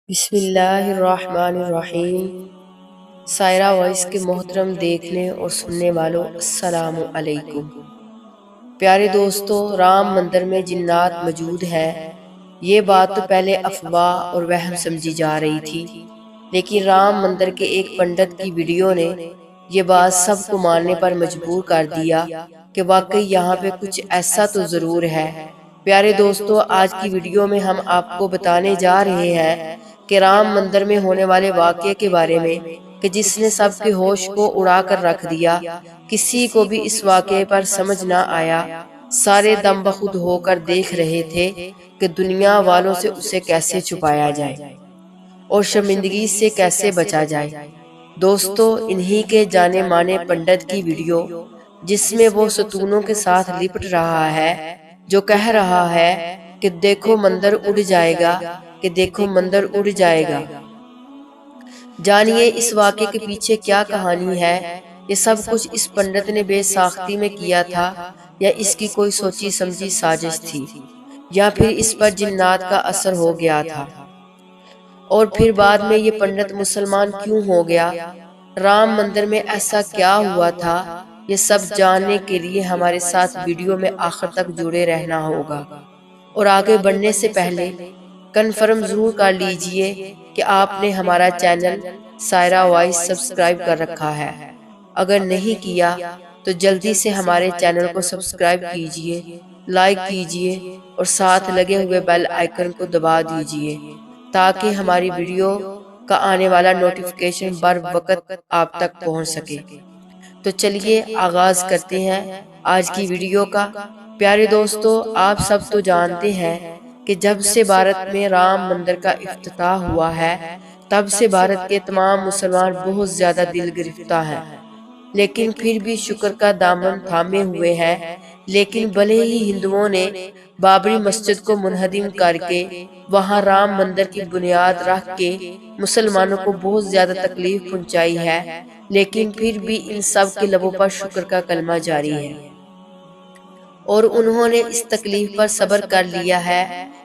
بسم اللہ الرحمن الرحیم۔ سائرہ وائس کے محترم دیکھنے اور سننے والوں السلام علیکم۔ پیارے دوستو، رام مندر میں جنات موجود ہے، یہ بات تو پہلے افواہ اور وہم سمجھی جا رہی تھی، لیکن رام مندر کے ایک پنڈت کی ویڈیو نے یہ بات سب کو ماننے پر مجبور کر دیا کہ واقعی یہاں پہ کچھ ایسا تو ضرور ہے۔ پیارے دوستو، آج کی ویڈیو میں ہم آپ کو بتانے جا رہے ہیں کہ رام مندر میں ہونے والے واقعے کے بارے میں کہ جس نے سب کے ہوش کو اڑا کر رکھ دیا۔ کسی کو بھی اس واقعے پر سمجھ نہ آیا، سارے دم بخود ہو کر دیکھ رہے تھے کہ دنیا والوں سے اسے کیسے چھپایا جائے اور شرمندگی سے کیسے بچا جائے۔ دوستو، انہی کے جانے مانے پنڈت کی ویڈیو جس میں وہ ستونوں کے ساتھ لپٹ رہا ہے، جو کہہ رہا ہے کہ دیکھو مندر اڑ جائے گا، کہ دیکھو مندر اڑ جائے گا۔ جانیے اس واقعے کے پیچھے کیا کہانی ہے۔ یہ سب کچھ اس پنڈت نے بے ساختی میں کیا تھا، یا اس کی کوئی سوچی سمجھی سازش تھی، یا پھر اس پر جنات کا اثر ہو گیا تھا، اور پھر بعد میں یہ پنڈت مسلمان کیوں ہو گیا؟ رام مندر میں ایسا کیا ہوا تھا؟ یہ سب جاننے کے لیے ہمارے ساتھ ویڈیو میں آخر تک جڑے رہنا ہوگا، اور آگے بڑھنے سے پہلے کنفرم ضرور کر لیجئے کہ آپ نے ہمارا چینل سائرہ وائس سبسکرائب کر رکھا ہے۔ اگر نہیں کیا تو جلدی سے ہمارے چینل کو سبسکرائب کیجئے، لائک کیجئے اور ساتھ لگے ہوئے بیل آئیکن کو دبا دیجئے تاکہ ہماری ویڈیو کا آنے والا نوٹیفیکیشن بر وقت آپ تک پہنچ سکے۔ تو چلیے آغاز کرتے ہیں آج کی ویڈیو کا۔ پیارے دوستو، آپ سب تو جانتے ہیں کہ جب سے بھارت میں رام مندر کا افتتاح ہوا ہے، تب سے بھارت کے تمام مسلمان بہت زیادہ دل گرفتہ ہیں، لیکن پھر بھی شکر کا دامن تھامے ہوئے ہیں۔ لیکن بھلے ہی ہندوؤں نے بابری مسجد کو منہدم کر کے وہاں رام مندر کی بنیاد رکھ کے مسلمانوں کو بہت زیادہ تکلیف پہنچائی ہے، لیکن پھر بھی ان سب کے لبوں پر شکر کا کلمہ جاری ہے، اور انہوں نے اس تکلیف پر صبر کر لیا ہے۔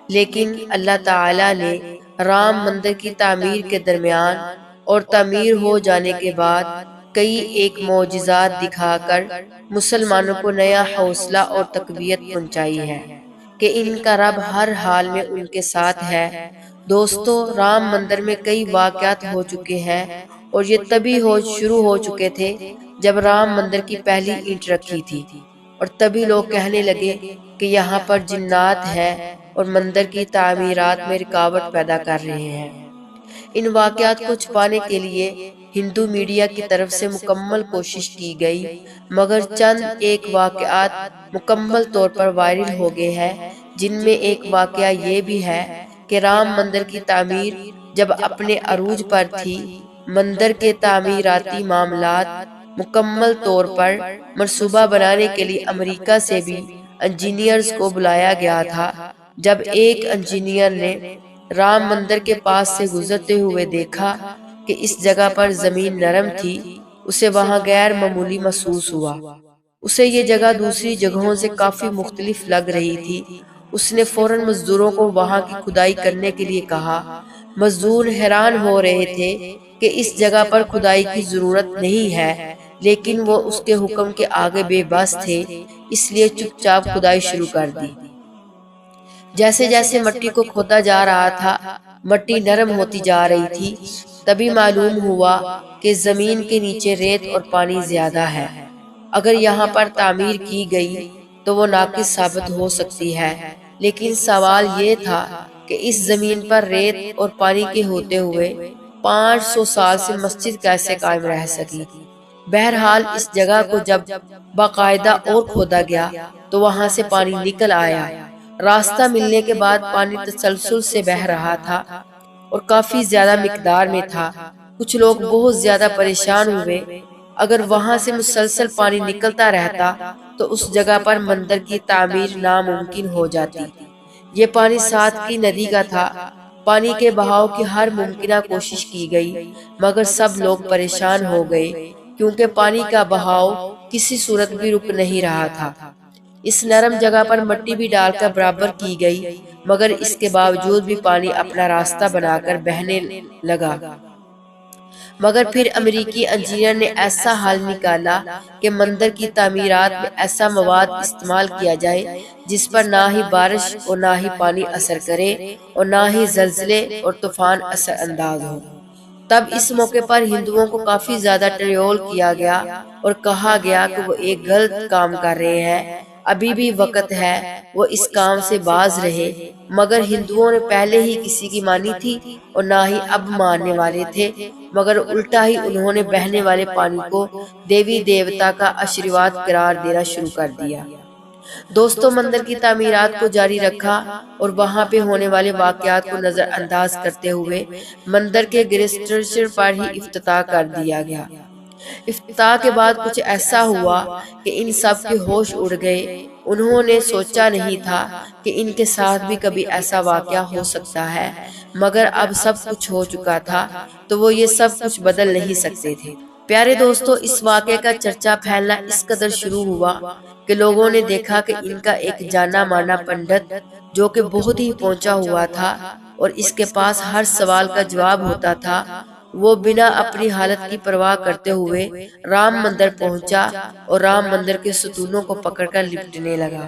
لیکن اللہ تعالیٰ نے رام مندر کی تعمیر کے درمیان اور تعمیر ہو جانے کے بعد کئی ایک معجزات دکھا کر مسلمانوں کو نیا حوصلہ اور تقویت پہنچائی ہے کہ ان کا رب ہر حال میں ان کے ساتھ ہے۔ دوستو، رام مندر میں کئی واقعات ہو چکے ہیں، اور یہ تبھی شروع ہو چکے تھے جب رام مندر کی پہلی اینٹ رکھی تھی، اور تبھی لوگ کہنے لگے کہ یہاں پر جنات ہیں اور مندر کی تعمیرات میں رکاوٹ پیدا کر رہے ہیں۔ ان واقعات کو چھپانے کے لیے ہندو میڈیا کی طرف سے مکمل کوشش کی گئی، مگر چند ایک واقعات مکمل طور پر وائرل ہو گئے ہیں، جن میں ایک واقعہ یہ بھی ہے کہ رام مندر کی تعمیر جب اپنے عروج پر تھی، مندر کے تعمیراتی معاملات مکمل طور پر منصوبہ بنانے کے لیے امریکہ سے بھی انجینئرز کو بلایا گیا تھا۔ جب ایک انجینئر نے رام مندر کے پاس سے گزرتے ہوئے دیکھا کہ اس جگہ پر زمین نرم تھی، اسے وہاں غیر معمولی محسوس ہوا۔ اسے یہ جگہ دوسری جگہوں سے کافی مختلف لگ رہی تھی۔ اس نے فوراً مزدوروں کو وہاں کی کھدائی کرنے کے لیے کہا۔ مزدور حیران ہو رہے تھے کہ اس جگہ پر کھدائی کی ضرورت نہیں ہے، لیکن وہ اس کے حکم کے آگے بے بس تھے، اس لیے چپ چاپ کھدائی شروع کر دی۔ جیسے جیسے مٹی کو کھودا جا رہا تھا، مٹی نرم ہوتی جا رہی تھی۔ تبھی معلوم ہوا کہ زمین کے نیچے ریت اور پانی زیادہ ہے۔ اگر یہاں پر تعمیر کی گئی تو وہ ناقص ثابت ہو سکتی ہے، لیکن سوال یہ تھا کہ اس زمین پر ریت اور پانی کے ہوتے ہوئے 500 سال سے مسجد کیسے قائم رہ سکی؟ بہرحال اس جگہ کو جب باقاعدہ اور کھودا گیا تو وہاں سے پانی نکل آیا۔ راستہ ملنے کے بعد پانی تسلسل سے بہہ رہا تھا اور کافی زیادہ مقدار میں تھا۔ کچھ لوگ بہت زیادہ پریشان ہوئے۔ اگر وہاں سے مسلسل پانی نکلتا رہتا تو اس جگہ پر مندر کی تعمیر ناممکن ہو جاتی۔ یہ پانی ساتھ کی ندی کا تھا۔ پانی کے بہاؤ کی ہر ممکنہ کوشش کی گئی، مگر سب لوگ پریشان ہو گئے کیونکہ پانی کا بہاؤ کسی صورت بھی رک نہیں رہا تھا۔ اس نرم جگہ پر مٹی بھی ڈال کر برابر کی گئی، مگر اس کے باوجود بھی پانی اپنا راستہ بنا کر بہنے لگا۔ مگر پھر امریکی انجینئر نے ایسا حل نکالا کہ مندر کی تعمیرات میں ایسا مواد استعمال کیا جائے جس پر نہ ہی بارش اور نہ ہی پانی اثر کرے اور نہ ہی زلزلے اور طوفان اثر انداز ہو۔ تب اس موقع پر ہندوؤں کو کافی زیادہ ٹریول کیا گیا اور کہا گیا کہ وہ ایک غلط کام کر رہے ہیں، ابھی بھی وقت ہے وہ اس کام سے باز رہے۔ مگر ہندوؤں نے پہلے ہی کسی کی مانی تھی اور نہ ہی اب ماننے والے تھے، مگر الٹا ہی انہوں نے بہنے والے پانی کو دیوی دیوتا کا آشیرواد قرار دینا شروع کر دیا۔ دوستوں، مندر کی تعمیرات کو جاری رکھا اور وہاں پہ ہونے والے واقعات کو نظر انداز کرتے ہوئے مندر کے گریسٹرچر پر ہی افتتاح کر دیا گیا۔ افتتاح کے بعد کچھ ایسا ہوا کہ ان سب کے ہوش اڑ گئے۔ انہوں نے سوچا نہیں تھا کہ ان کے ساتھ بھی کبھی ایسا واقعہ ہو سکتا ہے، مگر اب سب کچھ ہو چکا تھا تو وہ یہ سب کچھ بدل نہیں سکتے تھے۔ پیارے دوستو، اس واقعے کا چرچا پھیلنا اس قدر شروع ہوا کہ لوگوں نے دیکھا کہ ان کا ایک جانا مانا پنڈت جو کہ بہت ہی پہنچا ہوا تھا اور اس کے پاس ہر سوال کا جواب ہوتا تھا، وہ بنا اپنی حالت کی پرواہ کرتے ہوئے رام مندر پہنچا اور رام مندر کے ستونوں کو پکڑ کر لپٹنے لگا،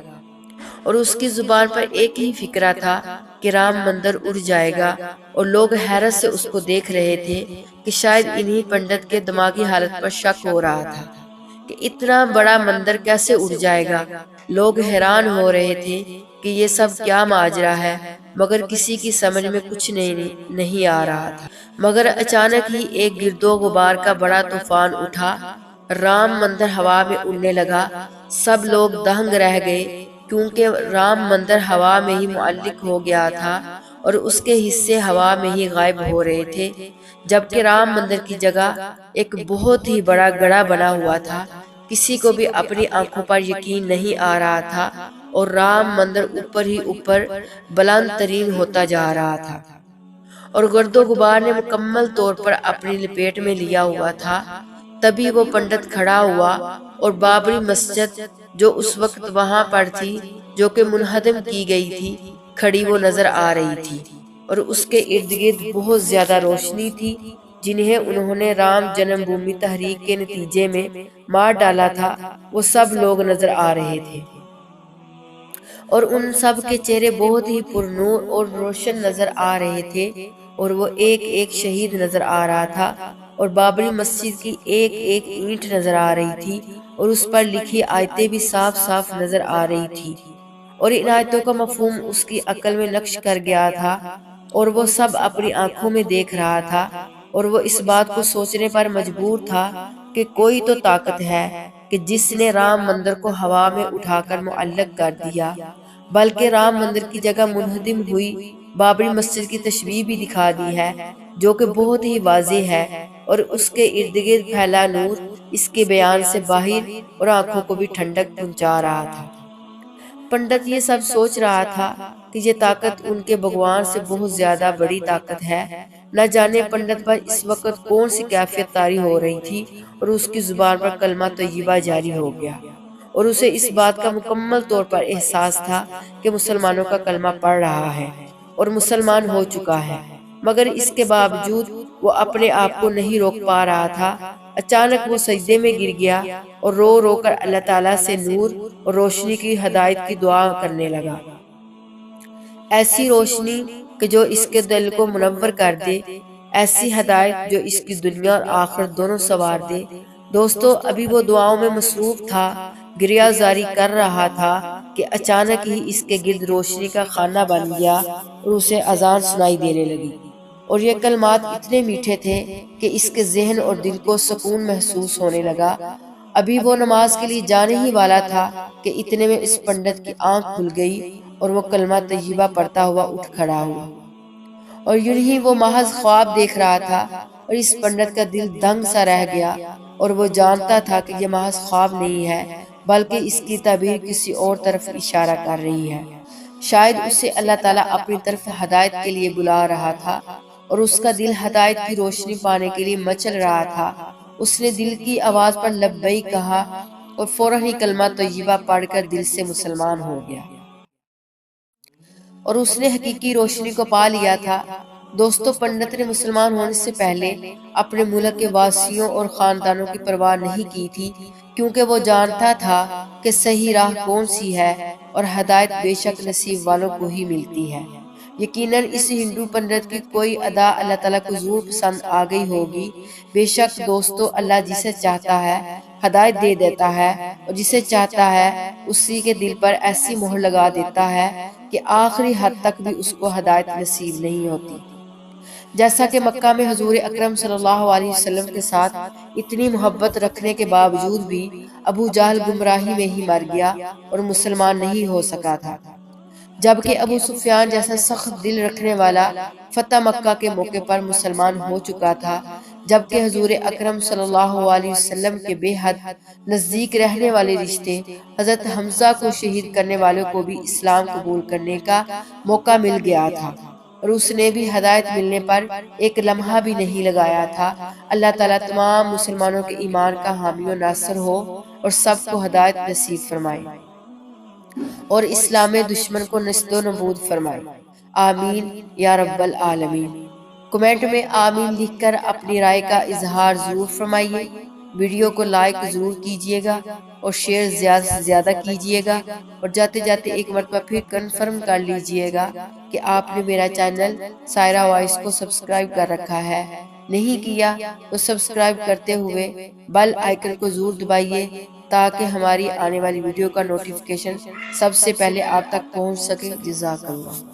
اور اس کی زبان پر ایک ہی فکرہ تھا کہ رام مندر اڑ جائے گا، اور لوگ حیرت سے اس کو دیکھ رہے تھے کہ شاید انہی پنڈت کے دماغی حالت پر شک ہو رہا تھا کہ اتنا بڑا مندر کیسے اڑ جائے گا۔ لوگ حیران ہو رہے تھے کہ یہ سب کیا ماجرا ہے، مگر کسی کی سمجھ میں کچھ نہیں آ رہا تھا۔ مگر اچانک ہی ایک گرد و غبار کا بڑا طوفان اٹھا، رام مندر ہوا میں اڑنے لگا۔ سب لوگ دہنگ رہ گئے کیونکہ رام مندر ہوا میں ہی معلق ہو گیا تھا اور اس کے حصے ہوا میں ہی غائب ہو رہے تھے، جبکہ رام مندر کی جگہ ایک بہت ہی بڑا گڑھا بنا ہوا تھا۔ کسی کو بھی اپنی آنکھوں پر یقین نہیں آ رہا تھا اور رام مندر اوپر ہی اوپر بلند ترین ہوتا جا رہا تھا اور گرد و غبار نے مکمل طور پر اپنی لپیٹ میں لیا ہوا تھا۔ تبھی وہ پنڈت کھڑا ہوا اور بابری مسجد جو اس وقت وہاں پر تھی، جو کہ منہدم کی گئی تھی، کھڑی وہ نظر آ رہی تھی، اور اس کے ارد گرد بہت زیادہ روشنی تھی جنہیں انہوں نے رام جنم بھومی تحریک کے نتیجے میں مار ڈالا تھا، وہ سب لوگ نظر آ رہے تھے، اور ان سب کے چہرے بہت ہی پرنور اور روشن نظر آ رہے تھے، اور وہ ایک ایک شہید نظر آ رہا تھا، اور بابری مسجد کی ایک ایک اینٹ نظر آ رہی تھی، اور اس پر لکھی آیتیں بھی صاف صاف نظر آ رہی تھی، اور ان آیتوں کا مفہوم اس کی عقل میں نقش کر گیا تھا، اور وہ سب اپنی آنکھوں میں دیکھ رہا تھا، اور وہ اس بات کو سوچنے پر مجبور تھا کہ کوئی تو طاقت ہے کہ جس نے رام مندر کو ہوا میں اٹھا کر معلق کر دیا، بلکہ رام مندر کی جگہ منہدم ہوئی بابری مسجد کی تشبیہ بھی دکھا دی ہے، جو کہ بہت ہی واضح ہے، اور اس کے ارد گرد پھیلا نور اس کے بیان سے باہر اور آنکھوں کو بھی ٹھنڈک پہنچا رہا تھا۔ پنڈت یہ سب سوچ رہا تھا کہ یہ طاقت ان کے بھگوان سے بہت زیادہ بڑی طاقت ہے۔ نہ جانے پنڈت پر اس وقت کون سی کیفیت طاری ہو رہی تھی، اور اس کی زبان پر کلمہ طیبہ جاری ہو گیا، اور اسے اس بات کا مکمل طور پر احساس تھا کہ مسلمانوں کا کلمہ پڑھ رہا ہے اور مسلمان ہو چکا ہے، مگر اس کے باوجود وہ اپنے آپ کو نہیں روک پا رہا تھا۔ اچانک وہ سجدے میں گر گیا اور رو رو کر اللہ تعالیٰ سے نور اور روشنی کی ہدایت کی دعا کرنے لگا، ایسی روشنی کہ جو اس کے دل کو منور کر دے، ایسی ہدایت جو اس کی دنیا اور آخرت دونوں سنوار دے۔ دوستو، ابھی وہ دعاؤں میں مصروف تھا، گریہ زاری کر رہا تھا کہ اچانک ہی اس کے گرد روشنی کا خانہ بن گیا اور اسے اذان سنائی دینے لگی، اور یہ کلمات اتنے میٹھے تھے کہ اس کے ذہن اور دل کو سکون محسوس ہونے لگا۔ ابھی وہ نماز کے لیے جانے ہی والا تھا کہ اتنے میں اس پنڈت کی آنکھ کھل گئی اور وہ کلمہ طیبہ پڑھتا ہوا اٹھ کھڑا ہوا، اور یوں ہی وہ محض خواب دیکھ رہا تھا، اور اس پنڈت کا دل دنگ سا رہ گیا، اور وہ جانتا تھا کہ یہ محض خواب نہیں ہے بلکہ اس کی تعبیر کسی اور طرف اشارہ کر رہی ہے۔ شاید اسے اللہ تعالیٰ اپنی طرف ہدایت کے لیے بلا رہا تھا، اور اس کا دل ہدایت کی روشنی پانے کے لیے مچل رہا تھا۔ اس نے دل کی آواز پر لبیک کہا اور فوراً ہی کلمہ طیبہ پڑھ کر دل سے مسلمان ہو گیا۔ اور اس نے حقیقی روشنی کو پا لیا تھا۔ دوستو، پنڈت نے مسلمان ہونے سے پہلے اپنے ملک کے واسیوں اور خاندانوں کی پرواہ نہیں کی تھی، کیونکہ وہ جانتا تھا کہ صحیح راہ کون سی ہے اور ہدایت بے شک نصیب والوں کو ہی ملتی ہے۔ یقیناً اس ہندو پنڈت کی کوئی ادا اللہ تعالیٰ کو ضرور پسند آ گئی ہوگی۔ بے شک دوستو، اللہ جسے چاہتا ہے ہدایت دے دیتا ہے، اور جسے چاہتا ہے اسی کے دل پر ایسی مہر لگا دیتا ہے کہ آخری حد تک بھی اس کو ہدایت نصیب نہیں ہوتی۔ جیسا کہ مکہ میں حضور اکرم صلی اللہ علیہ وسلم کے ساتھ اتنی محبت رکھنے کے باوجود بھی ابو جہل گمراہی میں ہی مر گیا اور مسلمان نہیں ہو سکا تھا، جبکہ ابو سفیان جیسا سخت دل رکھنے والا فتح مکہ کے موقع پر مسلمان ہو چکا تھا، جبکہ حضور اکرم صلی اللہ علیہ وسلم کے بے حد نزدیک رہنے والے رشتے حضرت حمزہ کو شہید کرنے والوں کو بھی اسلام قبول کرنے کا موقع مل گیا تھا، اور اس نے بھی ہدایت ملنے پر ایک لمحہ بھی نہیں لگایا تھا۔ اللہ تعالیٰ تمام مسلمانوں کے ایمان کا حامی و ناصر ہو اور سب کو ہدایت نصیب فرمائے اور اسلام دشمن کو نست و نبود فرمائے، آمین یا رب العالمین۔ کمنٹ میں آمین لکھ کر اپنی رائے کا اظہار ضرور فرمائیے۔ ویڈیو کو لائک ضرور کیجیے گا اور شیئر زیادہ سے زیادہ کیجیے گا، اور جاتے جاتے ایک مرتبہ پھر کنفرم کر لیجیے گا کہ آپ نے میرا چینل سائرہ وائس کو سبسکرائب کر رکھا ہے۔ نہیں کیا تو سبسکرائب کرتے ہوئے بیل آئیکن کو ضرور دبائیے تاکہ ہماری آنے والی ویڈیو کا نوٹیفیکیشن سب سے پہلے آپ تک پہنچ سکے۔ جزاک اللہ۔